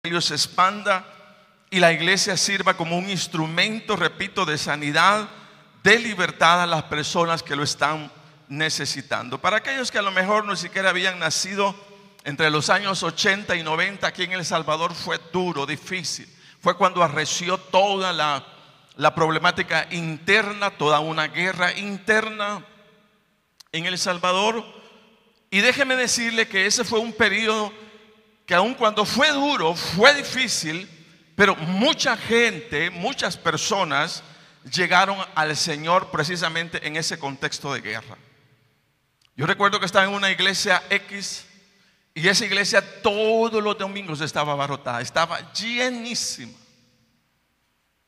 evangelio se expanda y la iglesia sirva como un instrumento, repito, de sanidad, de libertad a las personas que lo están necesitando. Para aquellos que a lo mejor no siquiera habían nacido entre los años 80 y 90 aquí en El Salvador, fue duro, difícil. Fue cuando arreció toda la problemática interna, toda una guerra interna en El Salvador. Y déjeme decirle que ese fue un periodo que aun cuando fue duro, fue difícil, pero mucha gente, muchas personas llegaron al Señor precisamente en ese contexto de guerra. Yo recuerdo que estaba en una iglesia X y esa iglesia todos los domingos estaba abarrotada, estaba llenísima.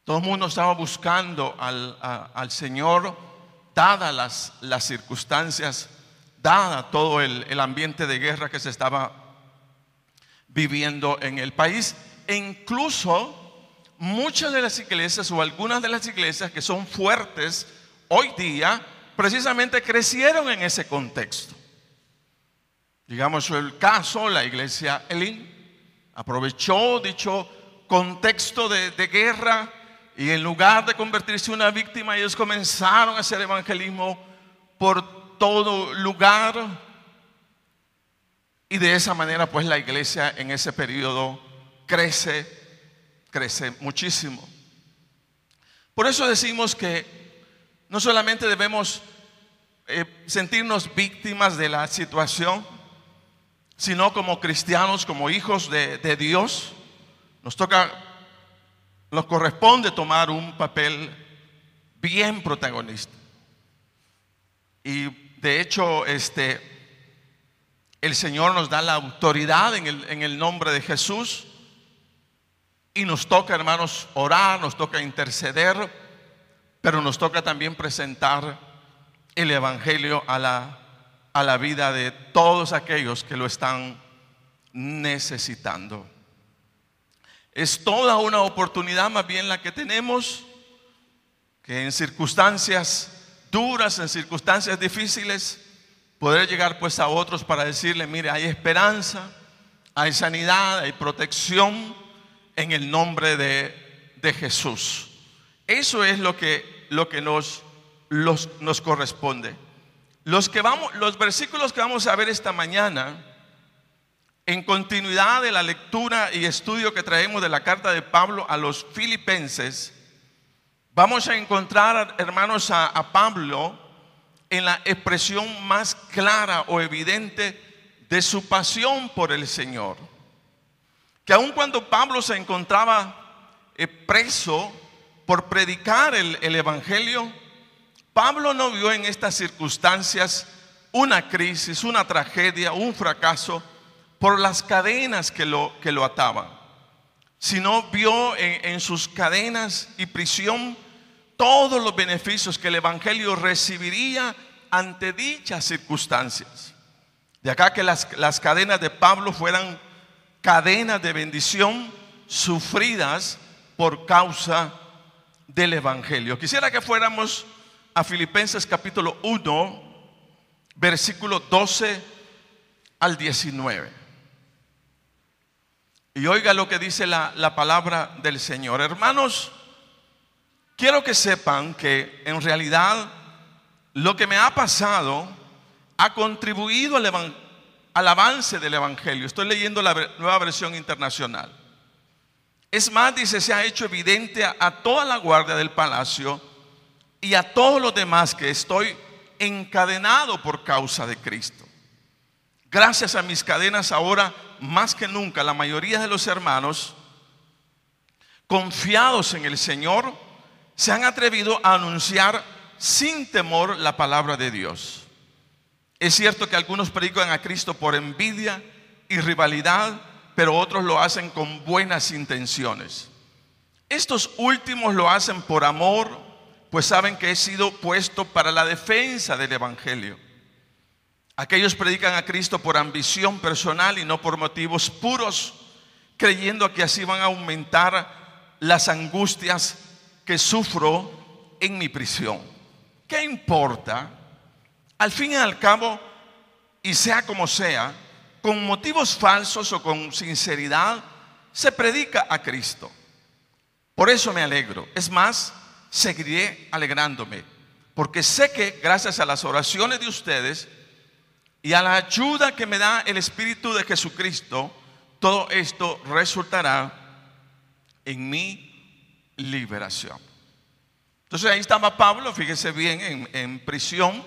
Todo el mundo estaba buscando al Señor, dadas las circunstancias, dada todo el ambiente de guerra que se estaba viviendo en el país. E incluso muchas de las iglesias o algunas de las iglesias que son fuertes hoy día precisamente crecieron en ese contexto. Digamos el caso, la iglesia Elim aprovechó dicho contexto de guerra y en lugar de convertirse en una víctima, ellos comenzaron a hacer evangelismo por todo lugar. Y de esa manera pues la iglesia en ese periodo crece muchísimo. Por eso decimos que no solamente debemos sentirnos víctimas de la situación, sino como cristianos, como hijos de Dios, nos corresponde tomar un papel bien protagonista. Y de hecho el Señor nos da la autoridad en el nombre de Jesús. Y nos toca, hermanos, orar, nos toca interceder, pero nos toca también presentar el evangelio a la vida de todos aquellos que lo están necesitando. Es toda una oportunidad más bien la que tenemos, que en circunstancias duras, en circunstancias difíciles, poder llegar pues a otros para decirle: mire, hay esperanza, hay sanidad, hay protección en el nombre de Jesús. Eso es lo que nos corresponde. Los versículos que vamos a ver esta mañana, en continuidad de la lectura y estudio que traemos de la carta de Pablo a los Filipenses, vamos a encontrar, hermanos, a Pablo en la expresión más clara o evidente de su pasión por el Señor. Que aun cuando Pablo se encontraba preso por predicar el evangelio, Pablo no vio en estas circunstancias una crisis, una tragedia, un fracaso por las cadenas que lo ataban, sino vio en sus cadenas y prisión todos los beneficios que el evangelio recibiría ante dichas circunstancias. De acá que las cadenas de Pablo fueran cadenas de bendición sufridas por causa del evangelio. Quisiera que fuéramos a Filipenses capítulo 1, versículo 12 al 19. Y oiga lo que dice la palabra del Señor. Hermanos, quiero que sepan que en realidad lo que me ha pasado ha contribuido al avance del evangelio. Estoy leyendo la Nueva Versión Internacional. Es más, dice, se ha hecho evidente a toda la guardia del palacio y a todos los demás que estoy encadenado por causa de Cristo. Gracias a mis cadenas ahora, más que nunca, la mayoría de los hermanos, confiados en el Señor, se han atrevido a anunciar sin temor la palabra de Dios. Es cierto que algunos predican a Cristo por envidia y rivalidad, pero otros lo hacen con buenas intenciones. Estos últimos lo hacen por amor, pues saben que he sido puesto para la defensa del evangelio. Aquellos predican a Cristo por ambición personal y no por motivos puros, creyendo que así van a aumentar las angustias que sufro en mi prisión. ¿Qué importa? Al fin y al cabo, y sea como sea, con motivos falsos o con sinceridad, se predica a Cristo. Por eso me alegro. Es más, seguiré alegrándome, porque sé que gracias a las oraciones de ustedes y a la ayuda que me da el Espíritu de Jesucristo, todo esto resultará en mi liberación. Entonces ahí estaba Pablo, fíjese bien, en prisión,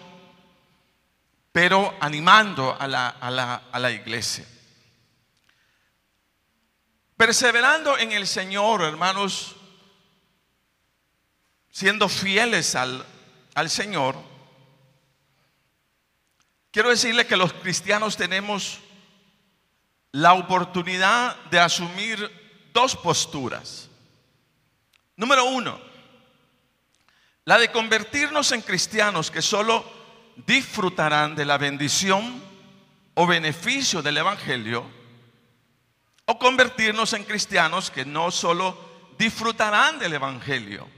pero animando a la iglesia. Perseverando en el Señor, hermanos, siendo fieles al Señor. Quiero decirle que los cristianos tenemos la oportunidad de asumir dos posturas. Número uno, la de convertirnos en cristianos que solo disfrutarán de la bendición o beneficio del Evangelio, o convertirnos en cristianos que no solo disfrutarán del Evangelio,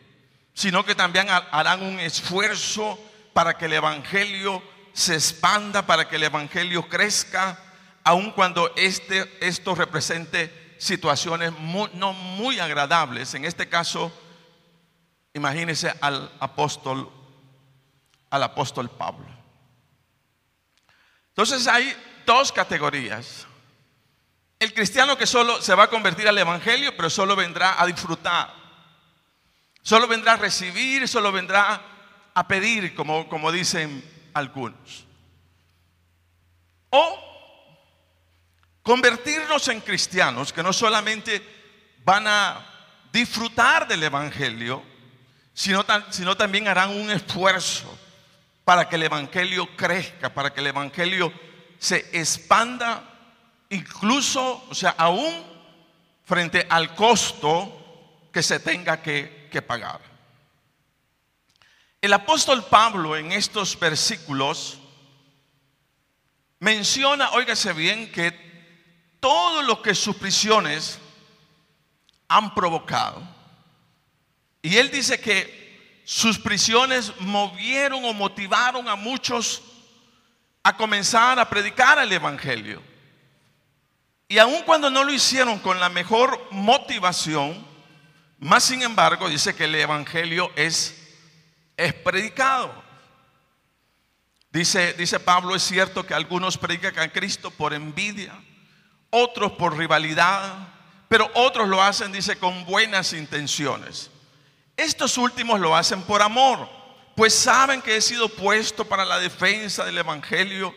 sino que también harán un esfuerzo para que el Evangelio se expanda, para que el Evangelio crezca, aun cuando esto represente situaciones no muy agradables. En este caso, imagínense al apóstol Pablo. Entonces hay dos categorías. El cristiano que solo se va a convertir al Evangelio, pero solo vendrá a disfrutar, solo vendrá a recibir, solo vendrá a pedir, como dicen algunos. O convertirnos en cristianos que no solamente van a disfrutar del Evangelio, sino también harán un esfuerzo para que el Evangelio crezca, para que el Evangelio se expanda, incluso, o sea, aún frente al costo que se tenga que pagar. El apóstol Pablo en estos versículos menciona, óigase bien, que todo lo que sus prisiones han provocado. Y él dice que sus prisiones movieron o motivaron a muchos a comenzar a predicar el Evangelio. Y aun cuando no lo hicieron con la mejor motivación, más sin embargo dice que el Evangelio es predicado. Dice Pablo, es cierto que algunos predican a Cristo por envidia, otros por rivalidad, pero otros lo hacen, dice, con buenas intenciones. Estos últimos lo hacen por amor, pues saben que he sido puesto para la defensa del Evangelio.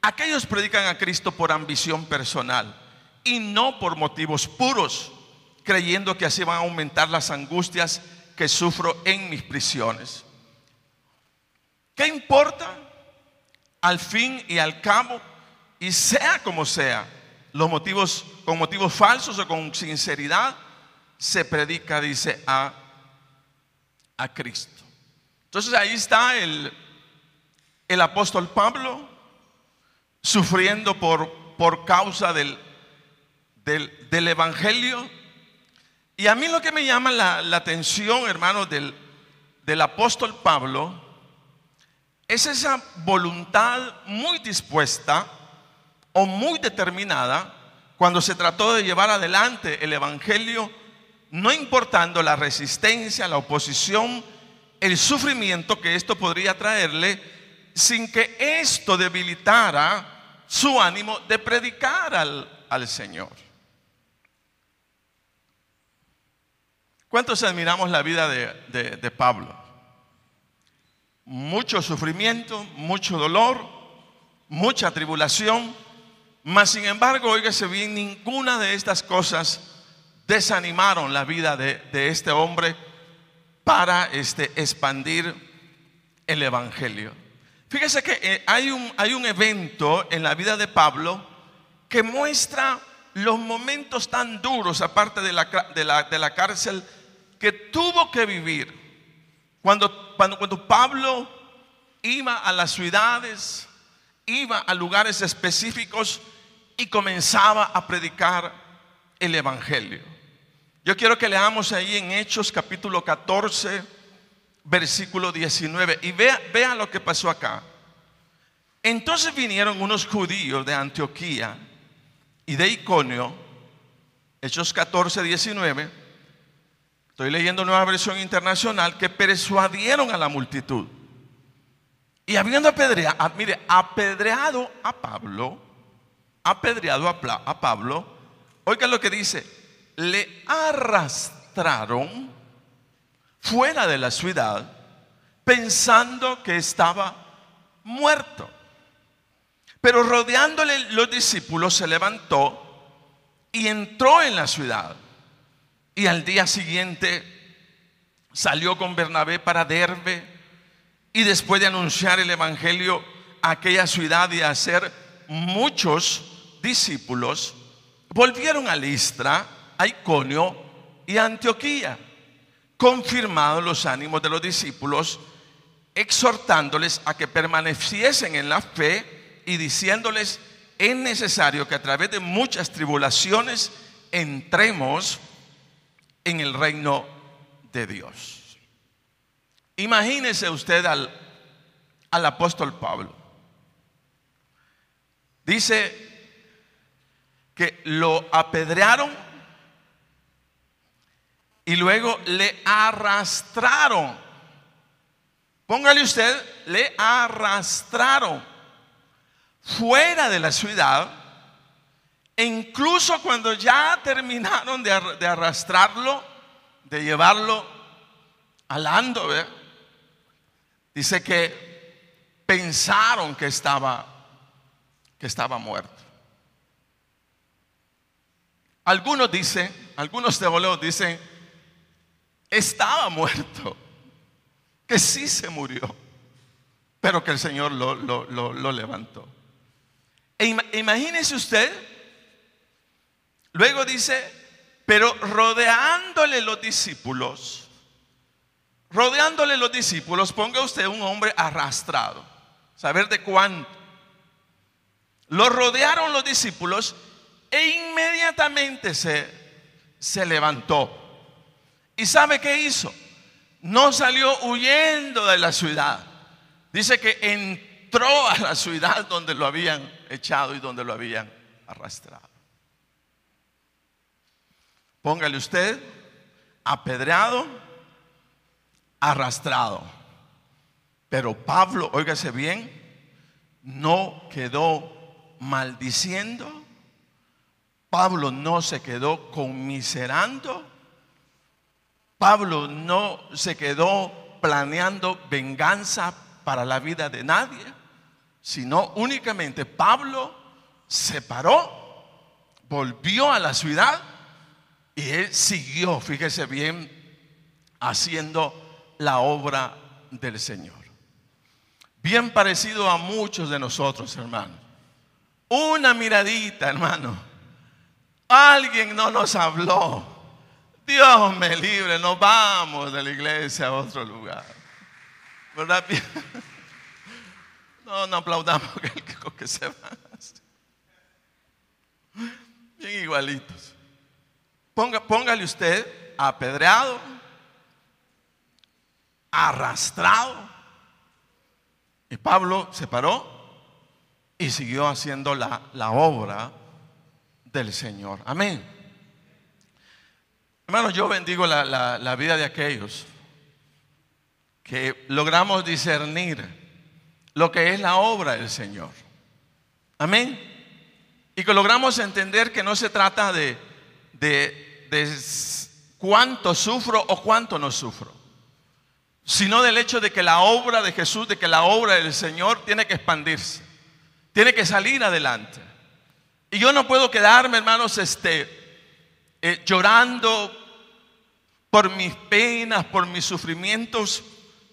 Aquellos predican a Cristo por ambición personal y no por motivos puros, creyendo que así van a aumentar las angustias que sufro en mis prisiones. ¿Qué importa? Al fin y al cabo, y sea como sea, los motivos, con motivos falsos o con sinceridad, se predica, dice, a Cristo. Entonces ahí está el apóstol Pablo sufriendo por causa del Evangelio. Y a mí lo que me llama la atención, hermanos, del apóstol Pablo es esa voluntad muy dispuesta o muy determinada cuando se trató de llevar adelante el Evangelio, no importando la resistencia, la oposición, el sufrimiento que esto podría traerle, sin que esto debilitara su ánimo de predicar al Señor. ¿Cuántos admiramos la vida de Pablo? Mucho sufrimiento, mucho dolor, mucha tribulación, mas sin embargo, óigase bien, ninguna de estas cosas desanimaron la vida de este hombre para expandir el Evangelio. Fíjese que hay un evento en la vida de Pablo que muestra los momentos tan duros, aparte de la cárcel, que tuvo que vivir. Cuando Pablo iba a las ciudades, iba a lugares específicos y comenzaba a predicar el Evangelio. Yo quiero que leamos ahí en Hechos capítulo 14, versículo 19, y vea lo que pasó acá. Entonces vinieron unos judíos de Antioquía y de Iconio, Hechos 14, 19. Estoy leyendo Nueva Versión Internacional, que persuadieron a la multitud. Y habiendo apedreado a Pablo, oiga lo que dice, le arrastraron fuera de la ciudad pensando que estaba muerto. Pero rodeándole los discípulos se levantó y entró en la ciudad. Y al día siguiente salió con Bernabé para Derbe. Y después de anunciar el evangelio a aquella ciudad y hacer muchos discípulos, volvieron a Listra, a Iconio y a Antioquía, confirmados los ánimos de los discípulos, exhortándoles a que permaneciesen en la fe y diciéndoles: es necesario que a través de muchas tribulaciones entremos en el reino de Dios. Imagínese usted al apóstol Pablo. Dice que lo apedrearon y luego le arrastraron. Póngale usted, le arrastraron fuera de la ciudad. E incluso cuando ya terminaron de arrastrarlo, de llevarlo al ando, dice que pensaron que estaba muerto. Algunos teólogos dicen, estaba muerto, que sí se murió, pero que el Señor lo levantó. Imagínese usted, luego dice, pero rodeándole los discípulos, ponga usted un hombre arrastrado, saber de cuánto. Lo rodearon los discípulos e inmediatamente se levantó. ¿Y sabe qué hizo? No salió huyendo de la ciudad. Dice que entró a la ciudad donde lo habían echado y donde lo habían arrastrado. Póngale usted, apedreado, arrastrado. Pero Pablo, óigase bien, no quedó maldiciendo. Pablo no se quedó conmiserando. Pablo no se quedó planeando venganza para la vida de nadie, sino únicamente Pablo se paró, volvió a la ciudad y él siguió, fíjese bien, haciendo la obra del Señor. Bien parecido a muchos de nosotros, hermano. Una miradita, hermano. Alguien no nos habló. Dios me libre, nos vamos de la iglesia a otro lugar. ¿Verdad? No aplaudamos que se van. Bien igualitos. Póngale usted apedreado, arrastrado. Y Pablo se paró y siguió haciendo la obra del Señor. Amén. Hermanos, yo bendigo la vida de aquellos que logramos discernir lo que es la obra del Señor. Amén. Y que logramos entender que no se trata de cuánto sufro o cuánto no sufro, sino del hecho de que la obra de Jesús, de que la obra del Señor tiene que expandirse, tiene que salir adelante. Y yo no puedo quedarme, hermanos, llorando por mis penas, por mis sufrimientos,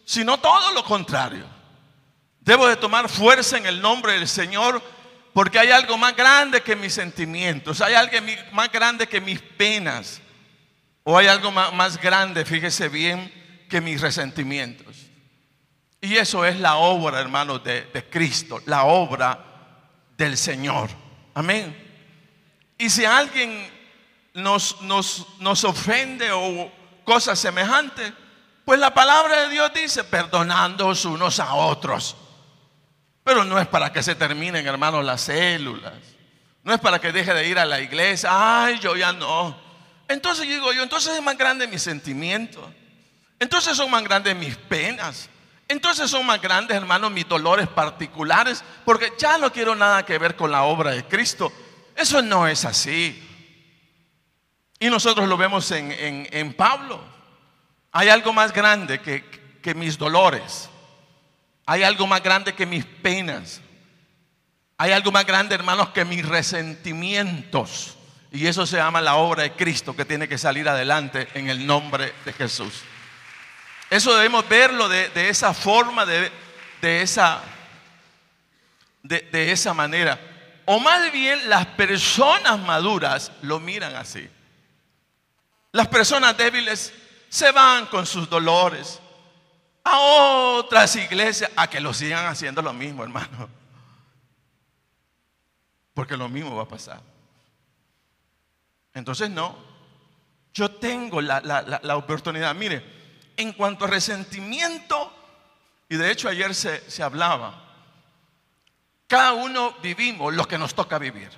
sino todo lo contrario. Debo de tomar fuerza en el nombre del Señor, porque hay algo más grande que mis sentimientos, hay algo más grande que mis penas, o hay algo más grande, fíjese bien, que mis resentimientos. Y eso es la obra, hermanos, de Cristo, la obra del Señor. Amén. Y si alguien nos ofende o cosas semejantes, pues la palabra de Dios dice, perdonándoos unos a otros. Pero no es para que se terminen, hermanos, las células, No es para que deje de ir a la iglesia. Ay, yo ya no. Entonces digo yo, entonces es más grande mis sentimientos. Entonces son más grandes mis penas. Entonces son más grandes, hermanos, mis dolores particulares. Porque ya no quiero nada que ver con la obra de Cristo. Eso no es así. Y nosotros lo vemos en Pablo. Hay algo más grande que mis dolores. Hay algo más grande que mis penas. Hay algo más grande, hermanos, que mis resentimientos. Y eso se llama la obra de Cristo, que tiene que salir adelante en el nombre de Jesús. Eso debemos verlo de esa forma, de esa manera. O más bien las personas maduras lo miran así. Las personas débiles se van con sus dolores a otras iglesias a que lo sigan haciendo lo mismo, hermano. Porque lo mismo va a pasar. Entonces no, yo tengo la oportunidad. Mire, en cuanto a resentimiento, y de hecho ayer se hablaba, cada uno vivimos lo que nos toca vivir.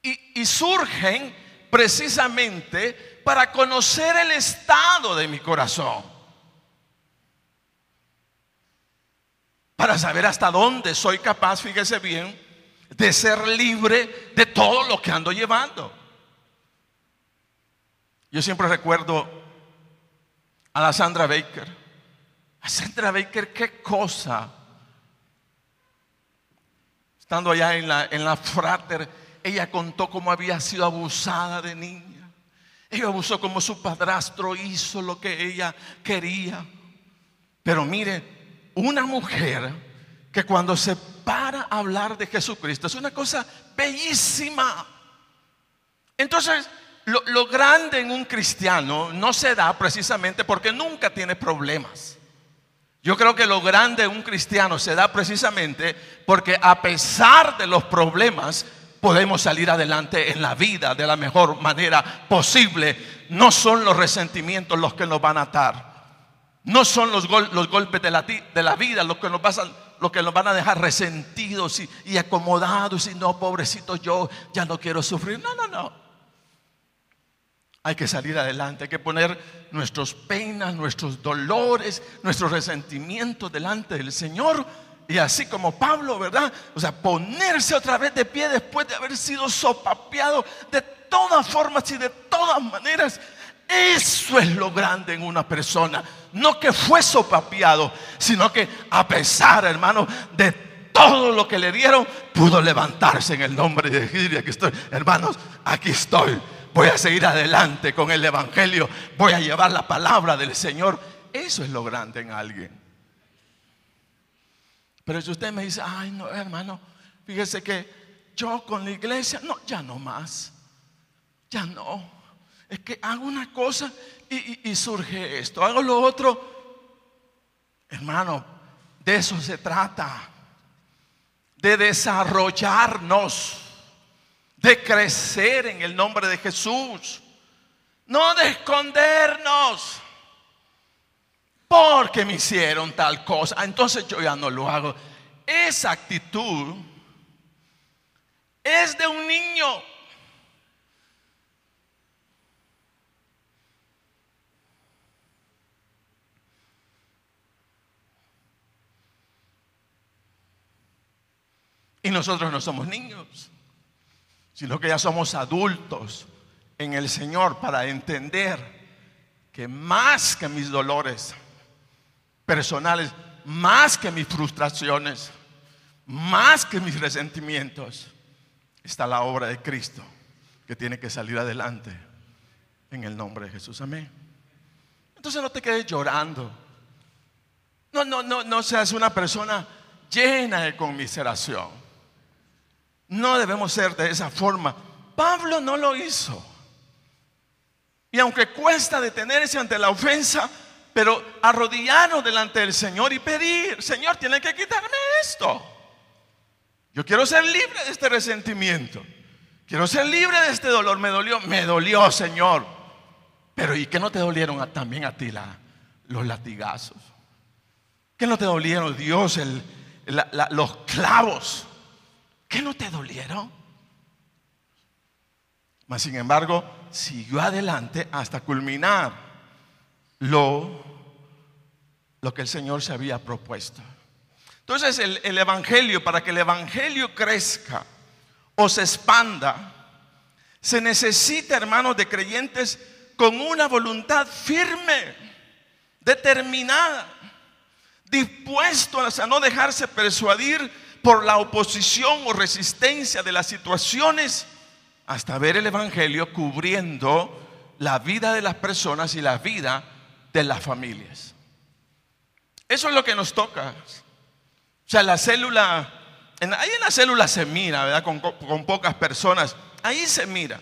Y surgen precisamente para conocer el estado de mi corazón, para saber hasta dónde soy capaz, fíjese bien, de ser libre de todo lo que ando llevando. Yo siempre recuerdo a la Sandra Baker. A Sandra Baker, qué cosa. Estando allá en la Frater, ella contó cómo había sido abusada de niña. Ella abusó como su padrastro hizo lo que ella quería. Pero mire, una mujer que cuando se para a hablar de Jesucristo es una cosa bellísima. Entonces, lo grande en un cristiano no se da precisamente porque nunca tiene problemas. Yo creo que lo grande en un cristiano se da precisamente porque a pesar de los problemas podemos salir adelante en la vida de la mejor manera posible. No son los resentimientos los que nos van a atar. No son los golpes de la vida los que nos van a dejar resentidos y acomodados. Y no, pobrecito, yo ya no quiero sufrir. No. Hay que salir adelante, hay que poner nuestras penas, nuestros dolores, nuestros resentimientos delante del Señor. Y así como Pablo, ¿verdad? O sea, ponerse otra vez de pie después de haber sido sopapeado de todas formas y de todas maneras. Eso es lo grande en una persona. No que fue sopapeado, sino que a pesar, hermano, de todo lo que le dieron, pudo levantarse en el nombre de Jesús. Aquí estoy, hermanos, aquí estoy. Voy a seguir adelante con el evangelio. Voy a llevar la palabra del Señor. Eso es lo grande en alguien. Pero si usted me dice, ay no, hermano, fíjese que yo con la iglesia, no, ya no más. Ya no. Es que hago una cosa y surge esto, hago lo otro. Hermano, de eso se trata. De desarrollarnos, de crecer en el nombre de Jesús. No de escondernos porque me hicieron tal cosa, entonces yo ya no lo hago. Esa actitud es de un niño. Y nosotros no somos niños, sino que ya somos adultos en el Señor para entender que más que mis dolores personales, más que mis frustraciones, más que mis resentimientos, está la obra de Cristo que tiene que salir adelante en el nombre de Jesús. Amén. Entonces no te quedes llorando. No seas una persona llena de conmiseración. No debemos ser de esa forma. Pablo no lo hizo. Y aunque cuesta detenerse ante la ofensa, pero arrodillarnos delante del Señor y pedir, Señor, tiene que quitarme esto. Yo quiero ser libre de este resentimiento. Quiero ser libre de este dolor. Me dolió, Señor. Pero ¿y qué no te dolieron también a ti los latigazos? ¿Qué no te dolieron, Dios, los clavos ¿qué no te dolieron? Mas sin embargo, siguió adelante hasta culminar lo que el Señor se había propuesto. Entonces el Evangelio, para que el Evangelio crezca o se expanda, se necesita, hermanos, de creyentes con una voluntad firme, determinada, dispuestos a no dejarse persuadir por la oposición o resistencia de las situaciones, hasta ver el Evangelio cubriendo la vida de las personas y la vida de las familias. Eso es lo que nos toca. O sea, la célula, ahí en la célula se mira, ¿verdad? Con pocas personas, ahí se mira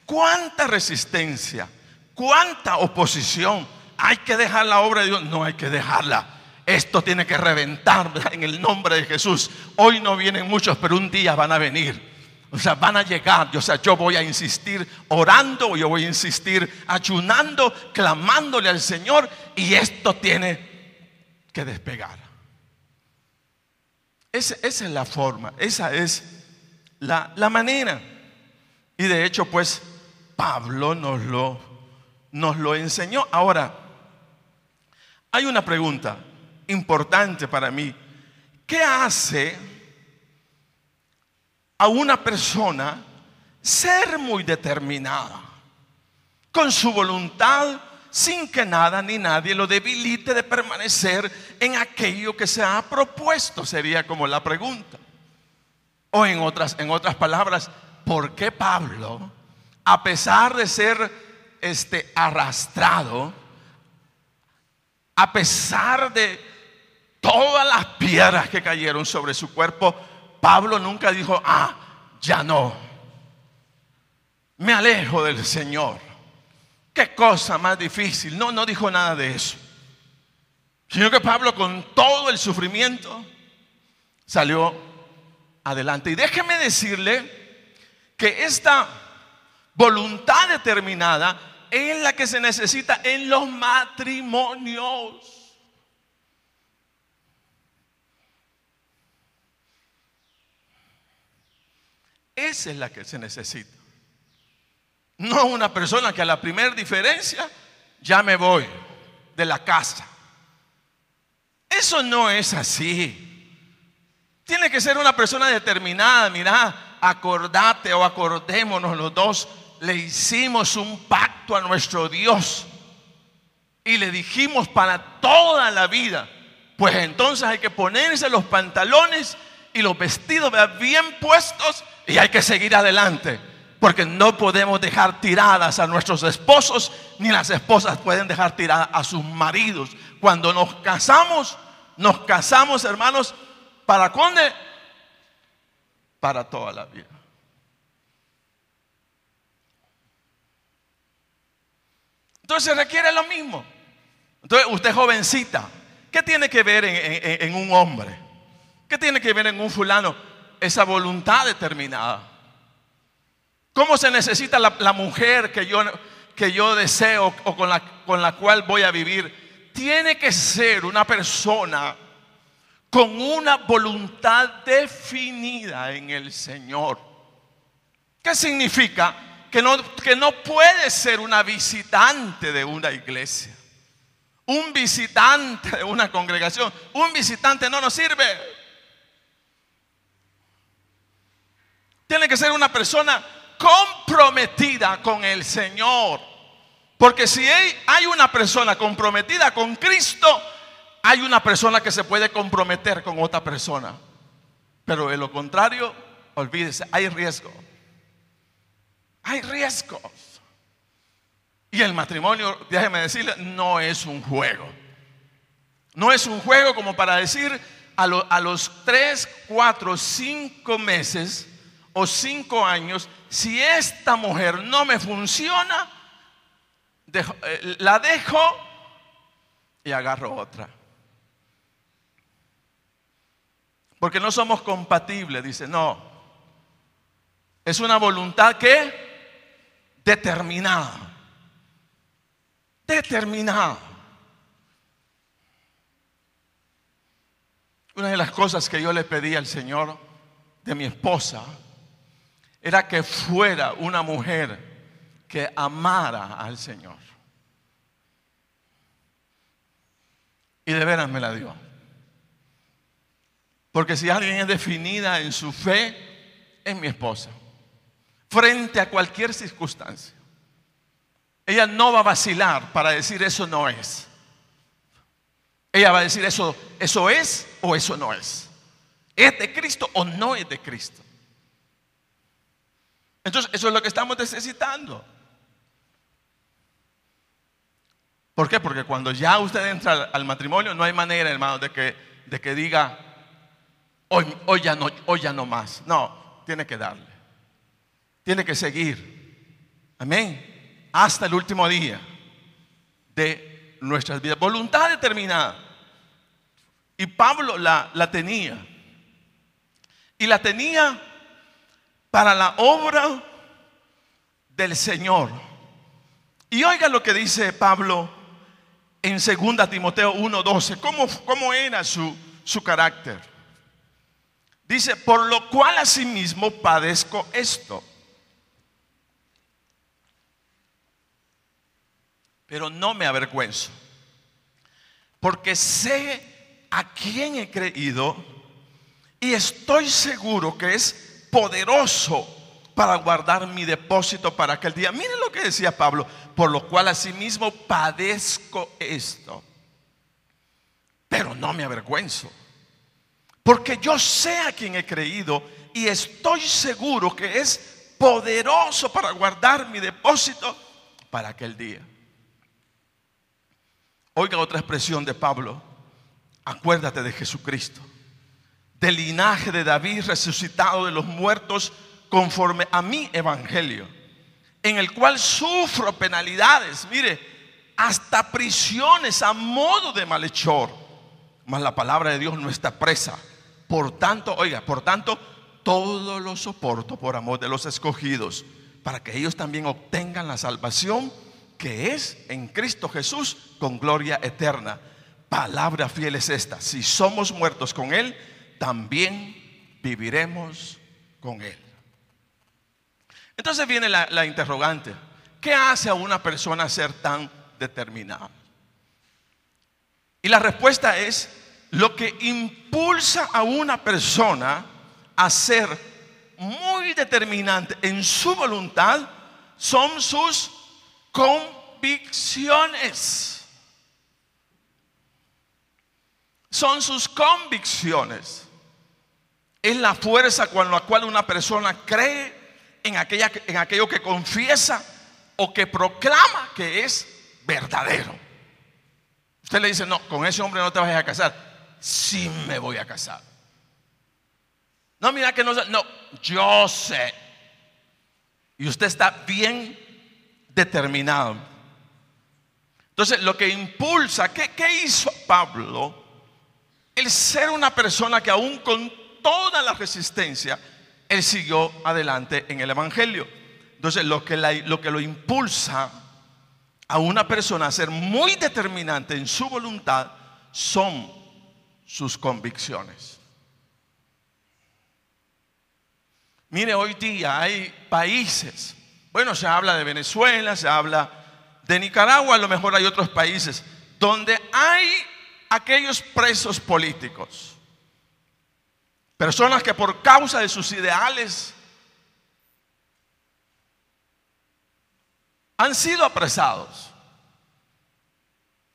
cuánta resistencia, cuánta oposición. Hay que dejar la obra de Dios. No hay que dejarla. Esto tiene que reventar, ¿verdad? En el nombre de Jesús. Hoy no vienen muchos, pero un día van a venir. O sea, van a llegar. O sea, yo voy a insistir orando, yo voy a insistir ayunando, clamándole al Señor, y esto tiene que despegar. Esa es la forma, esa es la manera. Y de hecho, pues, Pablo nos lo enseñó. Ahora, hay una pregunta importante para mí. ¿Qué hace a una persona ser muy determinada con su voluntad, sin que nada ni nadie lo debilite de permanecer en aquello que se ha propuesto? Sería como la pregunta. O en otras palabras, ¿por qué Pablo, a pesar de ser arrastrado, a pesar de todas las piedras que cayeron sobre su cuerpo, Pablo nunca dijo: ya no, me alejo del Señor, qué cosa más difícil? No dijo nada de eso, sino que Pablo, con todo el sufrimiento, salió adelante. Y déjeme decirle que esta voluntad determinada es la que se necesita en los matrimonios. Esa es la que se necesita. No una persona que a la primera diferencia ya me voy de la casa. Eso no es así. Tiene que ser una persona determinada. Mira, acordate o acordémonos los dos. Le hicimos un pacto a nuestro Dios y le dijimos para toda la vida. Pues entonces hay que ponerse los pantalones y los vestidos bien puestos, y hay que seguir adelante, porque no podemos dejar tiradas a nuestros esposos, ni las esposas pueden dejar tiradas a sus maridos. Cuando nos casamos, hermanos, ¿para cuándo? Para toda la vida. Entonces se requiere lo mismo. Entonces, usted, jovencita, ¿qué tiene que ver en un hombre? ¿Qué tiene que ver en un fulano? Esa voluntad determinada. ¿Cómo se necesita la mujer que yo deseo o con la cual voy a vivir? Tiene que ser una persona con una voluntad definida en el Señor. ¿Qué significa? Que no puede ser una visitante de una iglesia, un visitante de una congregación. Un visitante no nos sirve. Tiene que ser una persona comprometida con el Señor. Porque si hay una persona comprometida con Cristo, hay una persona que se puede comprometer con otra persona. Pero de lo contrario, olvídese, hay riesgo. Hay riesgos. Y el matrimonio, déjeme decirle, no es un juego. No es un juego como para decir a los 3, 4, 5 meses o 5 años, si esta mujer no me funciona, la dejo y agarro otra. Porque no somos compatibles, dice. No, es una voluntad que determinada. Una de las cosas que yo le pedí al Señor de mi esposa era que fuera una mujer que amara al Señor. Y de veras me la dio. Porque si alguien es definida en su fe, es mi esposa. Frente a cualquier circunstancia. Ella no va a vacilar para decir eso no es. Ella va a decir eso es o eso no es. ¿Es de Cristo o no es de Cristo? Entonces eso es lo que estamos necesitando. ¿Por qué? Porque cuando ya usted entra al matrimonio, no hay manera, hermano, de que diga hoy ya no más. No, tiene que darle. Tiene que seguir. Amén. Hasta el último día de nuestras vidas. Voluntad determinada. Y Pablo la tenía. Y la tenía para la obra del Señor. Y oiga lo que dice Pablo en 2 Timoteo 1:12. ¿Cómo era su carácter? Dice: por lo cual asimismo padezco esto, pero no me avergüenzo, porque sé a quién he creído y estoy seguro que es poderoso para guardar mi depósito para aquel día. Miren lo que decía Pablo: por lo cual asimismo padezco esto, pero no me avergüenzo, porque yo sé a quién he creído y estoy seguro que es poderoso para guardar mi depósito para aquel día. Oiga otra expresión de Pablo: acuérdate de Jesucristo, del linaje de David, resucitado de los muertos, conforme a mi evangelio, en el cual sufro penalidades, mire, hasta prisiones a modo de malhechor, mas la palabra de Dios no está presa. Por tanto, todo lo soporto por amor de los escogidos, para que ellos también obtengan la salvación que es en Cristo Jesús con gloria eterna. Palabra fiel es esta: si somos muertos con Él, también viviremos con Él. Entonces viene la interrogante: ¿qué hace a una persona ser tan determinada? Y la respuesta es: lo que impulsa a una persona a ser muy determinante en su voluntad son sus convicciones. Son sus convicciones. Es la fuerza con la cual una persona cree en aquello que confiesa o que proclama que es verdadero. Usted le dice: no, con ese hombre no te vas a casar. Sí me voy a casar. No, mira que no, yo sé. Y usted está bien determinado. Entonces lo que impulsa, ¿qué hizo Pablo? El ser una persona que aún con toda la resistencia, él siguió adelante en el evangelio. Entonces lo que lo impulsa a una persona a ser muy determinante en su voluntad son sus convicciones. Mire, hoy día hay países, bueno, se habla de Venezuela, se habla de Nicaragua, a lo mejor hay otros países donde hay aquellos presos políticos, personas que por causa de sus ideales han sido apresados.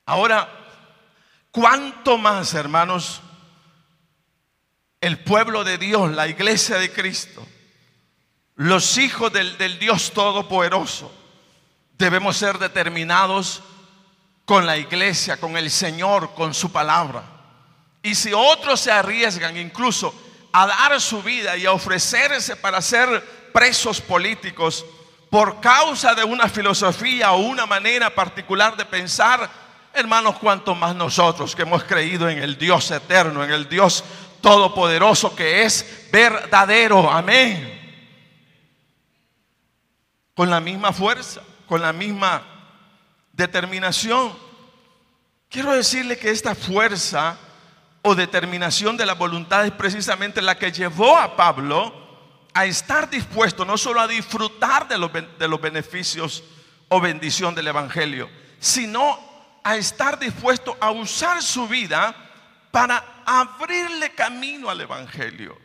Ahora, ¿cuánto más, hermanos, el pueblo de Dios, la iglesia de Cristo, los hijos del Dios Todopoderoso, debemos ser determinados con la iglesia, con el Señor, con su palabra? Y si otros se arriesgan incluso a dar su vida y a ofrecerse para ser presos políticos por causa de una filosofía o una manera particular de pensar, hermanos, cuánto más nosotros que hemos creído en el Dios eterno, en el Dios todopoderoso que es verdadero. Amén. Con la misma fuerza, con la misma determinación. Quiero decirle que esta fuerza o determinación de la voluntad es precisamente la que llevó a Pablo a estar dispuesto no solo a disfrutar de los beneficios o bendición del Evangelio, sino a estar dispuesto a usar su vida para abrirle camino al Evangelio,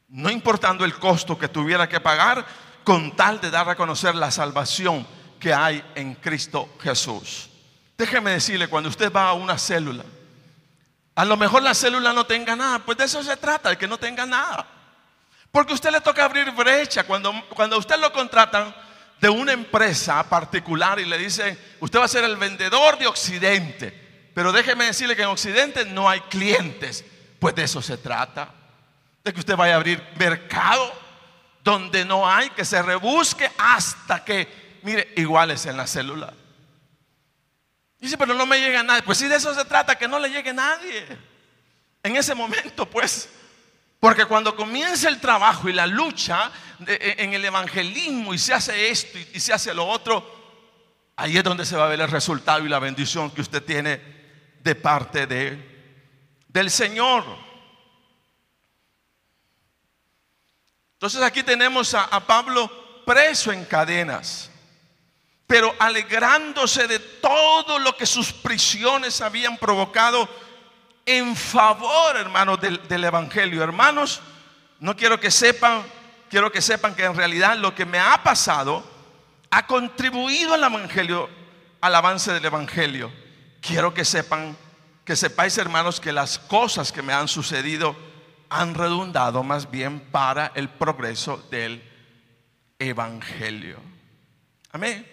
no importando el costo que tuviera que pagar, con tal de dar a conocer la salvación que hay en Cristo Jesús. Déjeme decirle, cuando usted va a una célula, a lo mejor la célula no tenga nada, pues de eso se trata, de que no tenga nada. Porque a usted le toca abrir brecha. Cuando a usted lo contratan de una empresa particular y le dicen, usted va a ser el vendedor de Occidente, pero déjeme decirle que en Occidente no hay clientes. Pues de eso se trata, de que usted vaya a abrir mercado donde no hay, que se rebusque hasta que, mire, iguales en la célula. Dice, pero no me llega nadie. Pues sí, de eso se trata, que no le llegue nadie en ese momento, pues. Porque cuando comienza el trabajo y la lucha en el evangelismo, y se hace esto y se hace lo otro, ahí es donde se va a ver el resultado y la bendición que usted tiene de parte del Señor. Entonces aquí tenemos a Pablo preso en cadenas, pero alegrándose de todo lo que sus prisiones habían provocado en favor, hermanos, del Evangelio. Hermanos, no quiero que sepan, quiero que sepan que en realidad lo que me ha pasado ha contribuido al Evangelio, al avance del Evangelio. Quiero que sepan, que sepáis, hermanos, que las cosas que me han sucedido han redundado más bien para el progreso del Evangelio. Amén.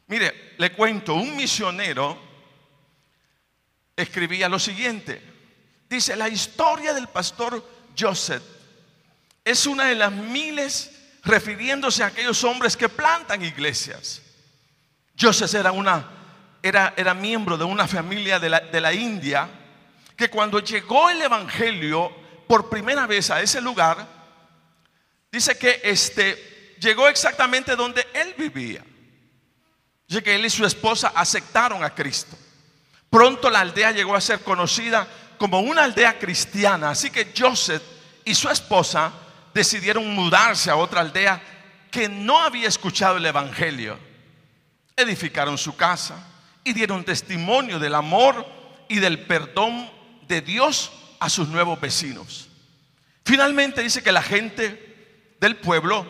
Mire, le cuento, un misionero escribía lo siguiente. Dice, la historia del pastor Joseph es una de las miles refiriéndose a aquellos hombres que plantan iglesias. Joseph era miembro de una familia de la India, que cuando llegó el Evangelio por primera vez a ese lugar, dice que llegó exactamente donde él vivía. Dice que él y su esposa aceptaron a Cristo. Pronto la aldea llegó a ser conocida como una aldea cristiana. Así que Joseph y su esposa decidieron mudarse a otra aldea que no había escuchado el Evangelio. Edificaron su casa y dieron testimonio del amor y del perdón de Dios a sus nuevos vecinos. Finalmente dice que la gente del pueblo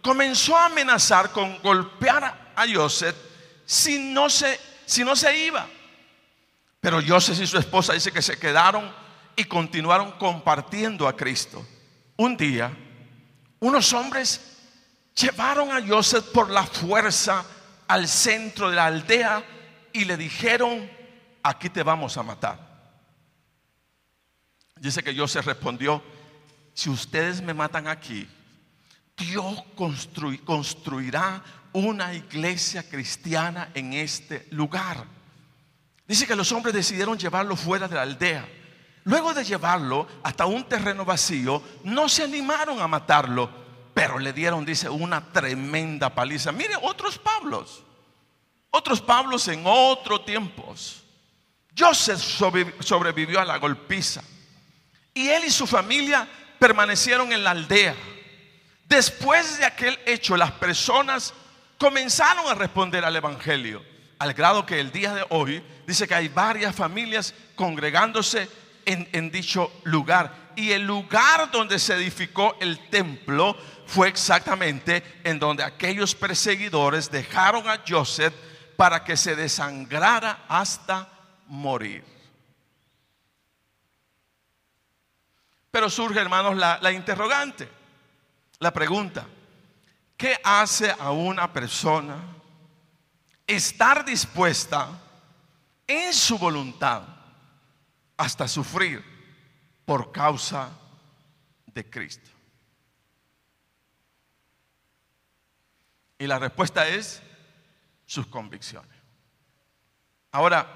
comenzó a amenazar con golpear a Joseph si no se iba. Pero Joseph y su esposa dice que se quedaron y continuaron compartiendo a Cristo. Un día, unos hombres llevaron a Joseph por la fuerza al centro de la aldea y le dijeron, aquí te vamos a matar. Dice que Joseph respondió, si ustedes me matan aquí, Dios construirá una iglesia cristiana en este lugar. Dice que los hombres decidieron llevarlo fuera de la aldea. Luego de llevarlo hasta un terreno vacío, no se animaron a matarlo, pero le dieron, dice, una tremenda paliza. Mire, otros Pablos en otros tiempos. Joseph sobrevivió a la golpiza y él y su familia permanecieron en la aldea. Después de aquel hecho, las personas comenzaron a responder al Evangelio, al grado que el día de hoy dice que hay varias familias congregándose en dicho lugar. Y el lugar donde se edificó el templo fue exactamente en donde aquellos perseguidores dejaron a Joseph para que se desangrara hasta morir. Pero surge, hermanos, la interrogante, la pregunta: ¿qué hace a una persona estar dispuesta en su voluntad hasta sufrir por causa de Cristo? Y la respuesta es sus convicciones. Ahora,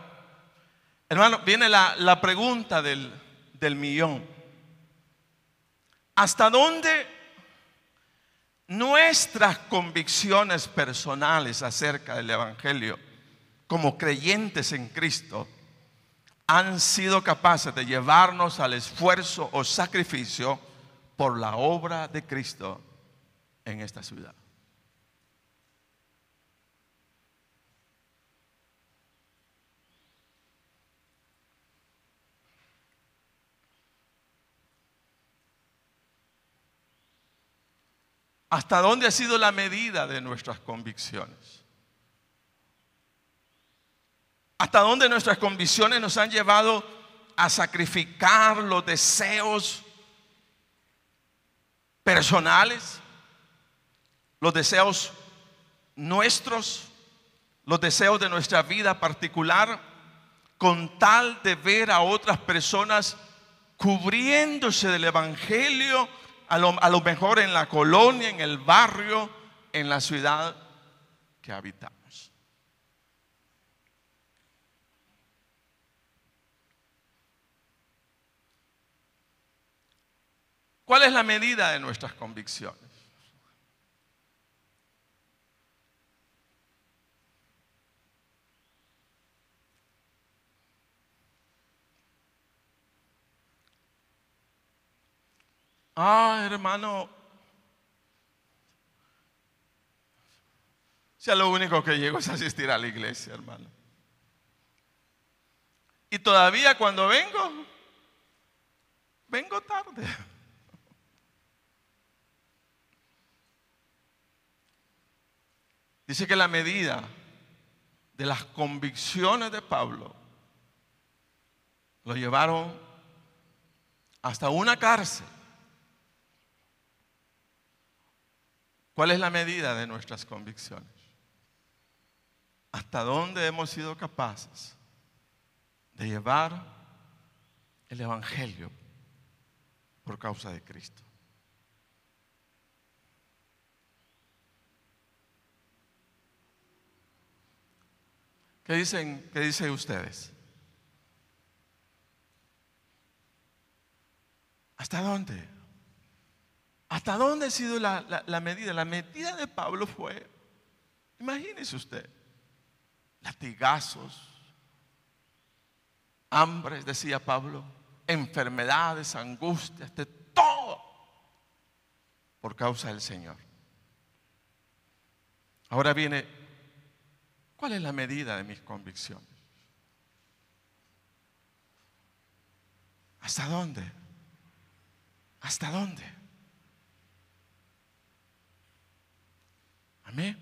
hermano, viene la pregunta del millón. ¿Hasta dónde nuestras convicciones personales acerca del Evangelio como creyentes en Cristo, han sido capaces de llevarnos al esfuerzo o sacrificio por la obra de Cristo en esta ciudad. ¿Hasta dónde ha sido la medida de nuestras convicciones? ¿Hasta dónde nuestras convicciones nos han llevado a sacrificar los deseos personales, los deseos nuestros, los deseos de nuestra vida particular, con tal de ver a otras personas cubriéndose del evangelio, a lo mejor en la colonia, en el barrio, en la ciudad que habitamos? ¿Cuál es la medida de nuestras convicciones? Hermano, si a lo único que llego es asistir a la iglesia, hermano. Y todavía cuando vengo tarde. Dice que la medida de las convicciones de Pablo lo llevaron hasta una cárcel. ¿Cuál es la medida de nuestras convicciones? ¿Hasta dónde hemos sido capaces de llevar el evangelio por causa de Cristo? ¿Qué dicen ustedes? ¿Hasta dónde? ¿Hasta dónde ha sido la medida? La medida de Pablo fue, imagínese usted, latigazos, hambres, decía Pablo, enfermedades, angustias, de todo, por causa del Señor. Ahora viene, ¿cuál es la medida de mis convicciones? ¿Hasta dónde? ¿Hasta dónde? Amén.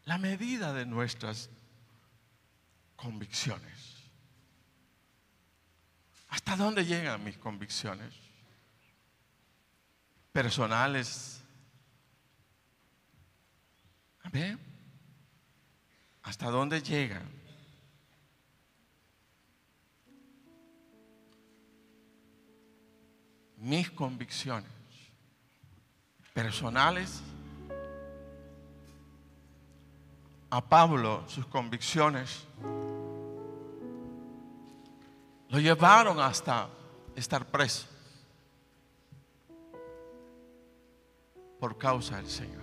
La medida de nuestras convicciones. ¿Hasta dónde llegan mis convicciones? Personales. Amén. ¿Hasta dónde llegan? Mis convicciones personales. A Pablo sus convicciones lo llevaron hasta estar preso por causa del Señor.